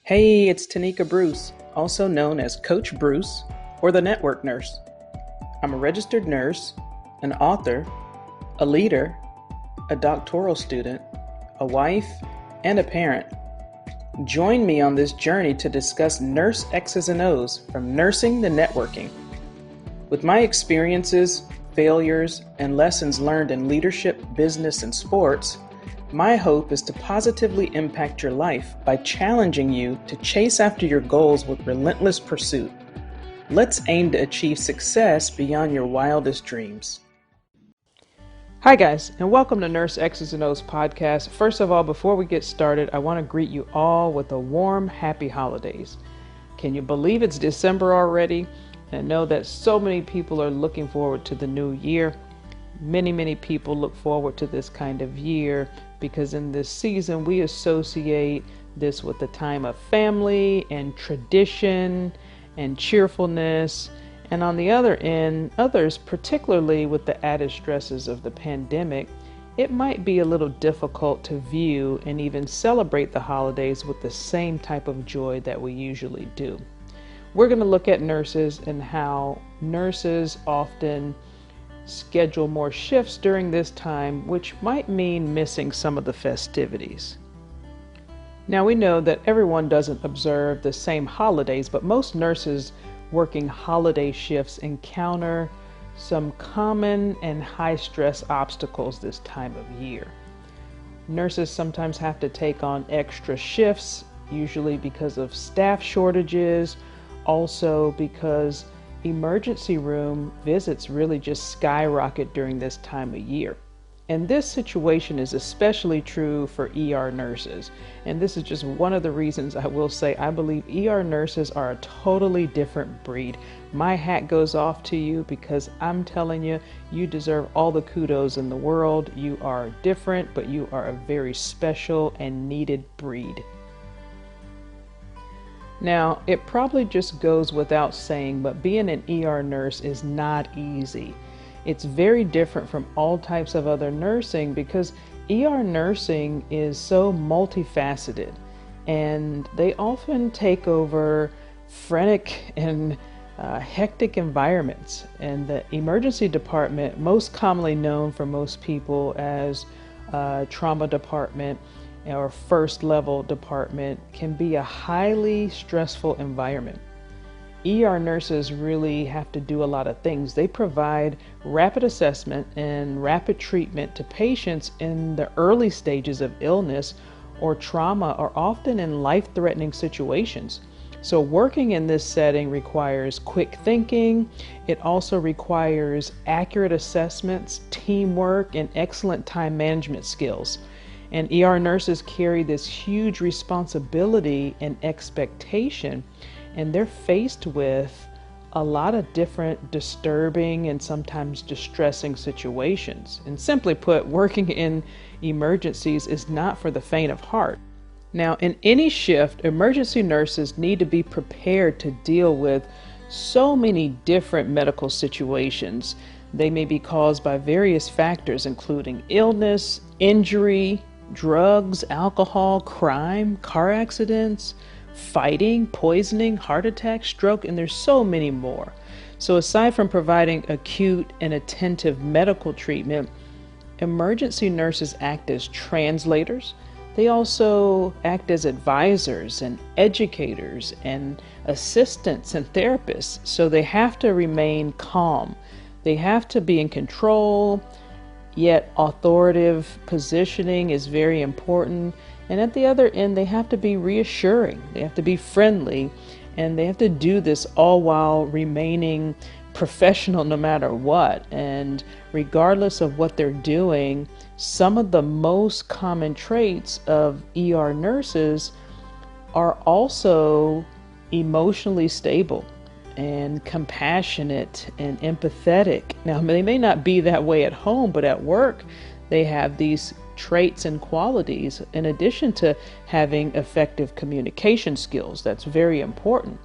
Hey, it's Tonika Bruce, also known as Coach Bruce or the Network Nurse. I'm a registered nurse, an author, a leader, a doctoral student, a wife, and a parent. Join me on this journey to discuss nurse X's and O's from nursing to networking. With my experiences, failures, and lessons learned in leadership, business, and sports, my hope is to positively impact your life by challenging you to chase after your goals with relentless pursuit. Let's aim to achieve success beyond your wildest dreams. Hi guys, and welcome to Nurse X's and O's podcast. First of all, before we get started, I want to greet you all with a warm, happy holidays. Can you believe it's December already? And I know that so many people are looking forward to the new year. Many people look forward to this kind of year because in this season we associate this with the time of family and tradition and cheerfulness. And on the other end, others, particularly with the added stresses of the pandemic, it might be a little difficult to view and even celebrate the holidays with the same type of joy that we usually do. We're going to look at nurses and how nurses often schedule more shifts during this time, which might mean missing some of the festivities. Now we know that everyone doesn't observe the same holidays, but most nurses working holiday shifts encounter some common and high stress obstacles this time of year. Nurses sometimes have to take on extra shifts, usually because of staff shortages, also because emergency room visits really just skyrocket during this time of year. And this situation is especially true for ER nurses. And this is just one of the reasons I will say I believe ER nurses are a totally different breed. My hat goes off to you because I'm telling you, you deserve all the kudos in the world. You are different, but you are a very special and needed breed. Now, it probably just goes without saying, but being an ER nurse is not easy. It's very different from all types of other nursing because ER nursing is so multifaceted and they often take over frenetic and hectic environments. And the emergency department, most commonly known for most people as trauma department, or first level department, can be a highly stressful environment. ER nurses really have to do a lot of things. They provide rapid assessment and rapid treatment to patients in the early stages of illness or trauma, or often in life-threatening situations. So working in this setting requires quick thinking. It also requires accurate assessments, teamwork, and excellent time management skills. And ER nurses carry this huge responsibility and expectation, and they're faced with a lot of different disturbing and sometimes distressing situations. And simply put, working in emergencies is not for the faint of heart. Now, in any shift, emergency nurses need to be prepared to deal with so many different medical situations. They may be caused by various factors, including illness, injury, drugs, alcohol, crime, car accidents, fighting, poisoning, heart attack, stroke, and there's so many more. So aside from providing acute and attentive medical treatment, emergency nurses act as translators. They also act as advisors and educators and assistants and therapists. So they have to remain calm. They have to be in control, yet authoritative positioning is very important. And at the other end, they have to be reassuring. They have to be friendly, and they have to do this all while remaining professional no matter what. And regardless of what they're doing, some of the most common traits of ER nurses are also emotionally stable and compassionate and empathetic. Now, they may not be that way at home, but at work, they have these traits and qualities in addition to having effective communication skills. That's very important.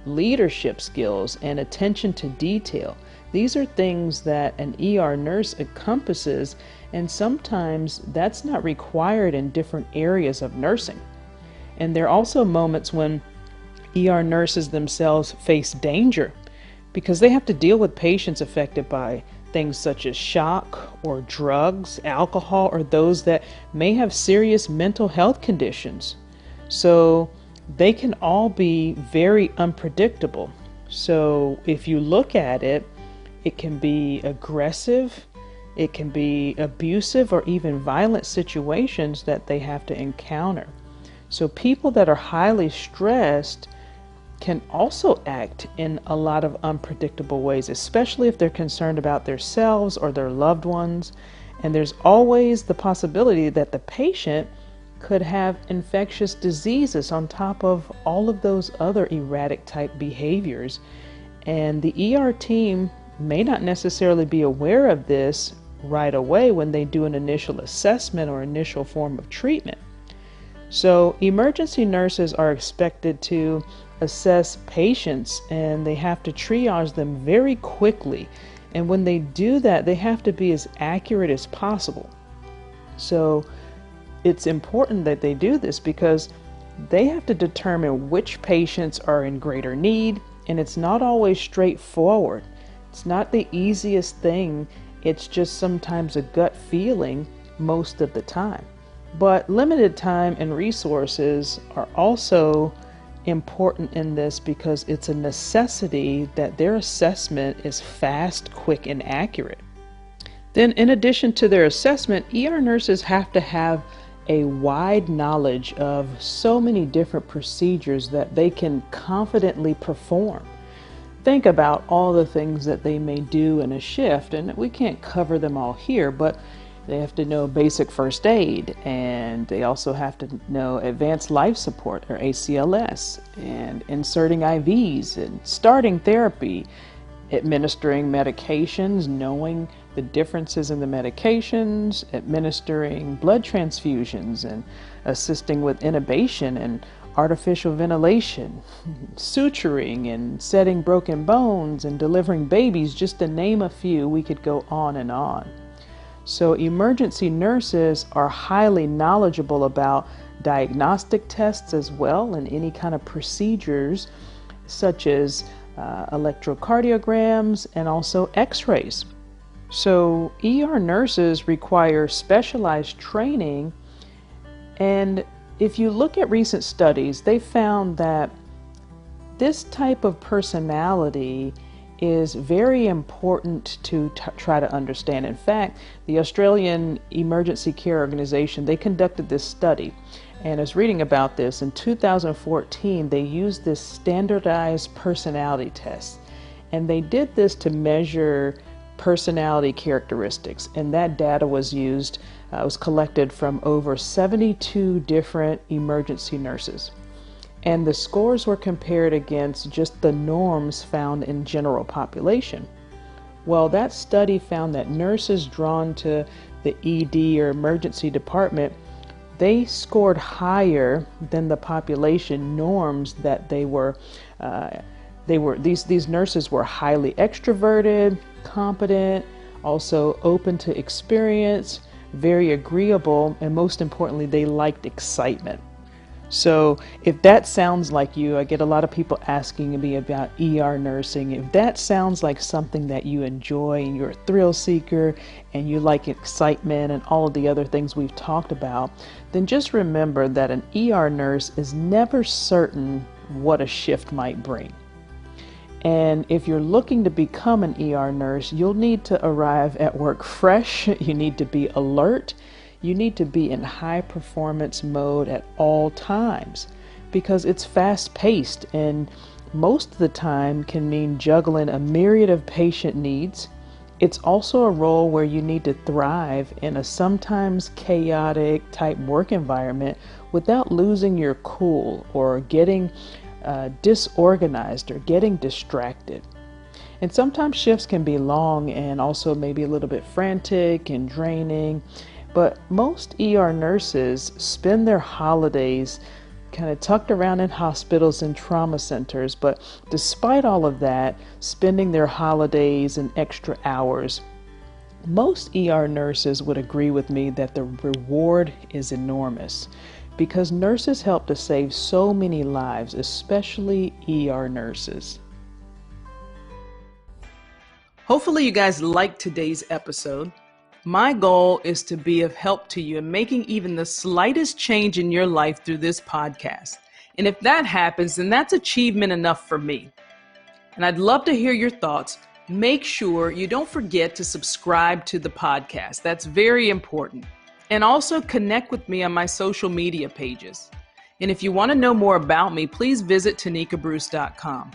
Leadership skills and attention to detail. These are things that an ER nurse encompasses, and sometimes that's not required in different areas of nursing. And there are also moments when ER nurses themselves face danger because they have to deal with patients affected by things such as shock or drugs, alcohol, or those that may have serious mental health conditions. So they can all be very unpredictable. So if you look at it, it can be aggressive, it can be abusive, or even violent situations that they have to encounter. So people that are highly stressed can also act in a lot of unpredictable ways, especially if they're concerned about themselves or their loved ones. And there's always the possibility that the patient could have infectious diseases on top of all of those other erratic type behaviors. And the ER team may not necessarily be aware of this right away when they do an initial assessment or initial form of treatment. So emergency nurses are expected to assess patients and they have to triage them very quickly. And when they do that, they have to be as accurate as possible. So it's important that they do this because they have to determine which patients are in greater need, and it's not always straightforward. It's not the easiest thing. It's just sometimes a gut feeling most of the time. But limited time and resources are also important in this because it's a necessity that their assessment is fast, quick, and accurate. Then, in addition to their assessment, ER nurses have to have a wide knowledge of so many different procedures that they can confidently perform. Think about all the things that they may do in a shift, and we can't cover them all here, but they have to know basic first aid, and they also have to know advanced life support, or ACLS, and inserting IVs and starting therapy, administering medications, knowing the differences in the medications, administering blood transfusions, and assisting with intubation and artificial ventilation, suturing and setting broken bones and delivering babies, just to name a few. We could go on and on. So emergency nurses are highly knowledgeable about diagnostic tests as well, and any kind of procedures such as electrocardiograms and also x-rays. So ER nurses require specialized training, and if you look at recent studies, they found that this type of personality is very important to try to understand. In fact, the Australian Emergency Care Organization, they conducted this study, and I was reading about this. In 2014, they used this standardized personality test, and they did this to measure personality characteristics, and that data was used, was collected from over 72 different emergency nurses. And the scores were compared against just the norms found in general population. Well, that study found that nurses drawn to the ED or emergency department, they scored higher than the population norms that these nurses were highly extroverted, competent, also open to experience, very agreeable, and most importantly, they liked excitement. So if that sounds like you, I get a lot of people asking me about ER nursing. If that sounds like something that you enjoy and you're a thrill seeker and you like excitement and all of the other things we've talked about, then just remember that an ER nurse is never certain what a shift might bring. And if you're looking to become an ER nurse, you'll need to arrive at work fresh. You need to be alert. You need to be in high performance mode at all times because it's fast paced, and most of the time can mean juggling a myriad of patient needs. It's also a role where you need to thrive in a sometimes chaotic type work environment without losing your cool or getting disorganized or getting distracted. And sometimes shifts can be long and also maybe a little bit frantic and draining. But most ER nurses spend their holidays kind of tucked around in hospitals and trauma centers. But despite all of that, spending their holidays and extra hours, most ER nurses would agree with me that the reward is enormous because nurses help to save so many lives, especially ER nurses. Hopefully you guys liked today's episode. My goal is to be of help to you in making even the slightest change in your life through this podcast. And if that happens, then that's achievement enough for me. And I'd love to hear your thoughts. Make sure you don't forget to subscribe to the podcast. That's very important. And also connect with me on my social media pages. And if you want to know more about me, please visit tonikabruce.com.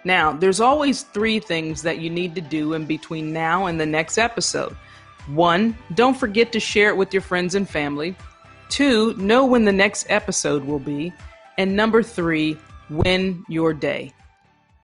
Now, there's always 3 things that you need to do in between now and the next episode. 1, don't forget to share it with your friends and family. 2, know when the next episode will be. And number 3, win your day.